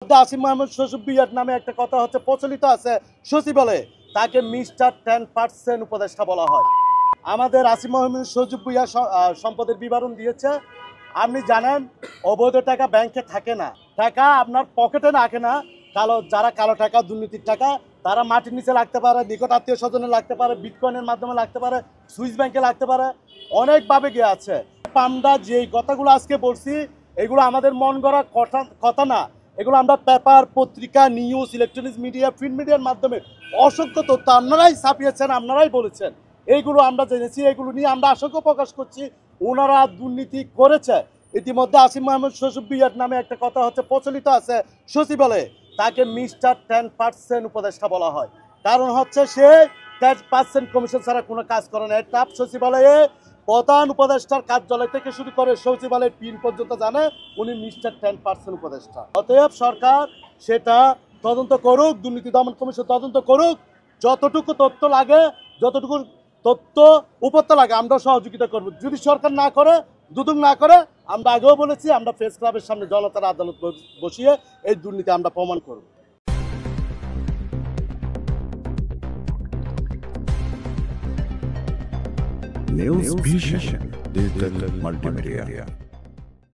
আসিফ মাহমুদ সচিব নামে একটা কথা হচ্ছে প্রচলিত আছে সচিবালয়ে তাকে মিস্টার 10% উপদেষ্টা বলা হয়। আমাদের আসিফ মাহমুদ সচিব সম্পদের বিবরণ দিয়েছে। আপনি জানেন অবৈধ টাকা ব্যাংকে থাকে না, টাকা আপনার পকেটে রাখে না। যারা কালো টাকা দুর্নীতির টাকা তারা মাটির নিচে লাগতে পারে, নিকট আত্মীয় স্বজনে লাগতে পারে, বিটকয়েনের মাধ্যমে লাগতে পারে, সুইস ব্যাংকে লাগতে পারে, অনেকভাবে গিয়ে আছে। আমরা যেই কথাগুলো আজকে বলছি এগুলো আমাদের মন গড়া কথা না, এগুলো আমরা পেপার, পত্রিকা, নিউজ, ইলেকট্রনিক্স মিডিয়া, প্রিন্ট মিডিয়ার মাধ্যমে অসংখ্য তথ্য আপনারাই ছাপিয়েছেন, আপনারাই বলেছেন, এইগুলো আমরা জেনেছি, এগুলো নিয়ে আমরা আশঙ্কা প্রকাশ করছি ওনারা দুর্নীতি করেছে। ইতিমধ্যে আসিফ মাহমুদ সচিব নামে একটা কথা হচ্ছে প্রচলিত আছে সচিবালয়ে তাকে মিস্টার 10% উপদেষ্টা বলা হয়। কারণ হচ্ছে সে 10% কমিশন ছাড়া কোনো কাজ করে না। এটা সচিবালয়ে প্রধান উপদেষ্টার কার্যালয় থেকে শুরু করে সচিবালয়ের পিন পর্যন্ত জানে উনি মিস্টার 10% উপদেষ্টা। অতএব সরকার সেটা তদন্ত করুক, দুর্নীতি দমন কমিশন তদন্ত করুক, যতটুকু তথ্য লাগে, যতটুকু তথ্য উপত্য লাগে আমরা সহযোগিতা করব। যদি সরকার না করে, দুদক না করে, আমরা আগেও বলেছি আমরা প্রেস ক্লাবের সামনে জনতার আদালত বসিয়ে এই দুর্নীতি আমরা প্রমাণ করব। News Vision Digital Multimedia.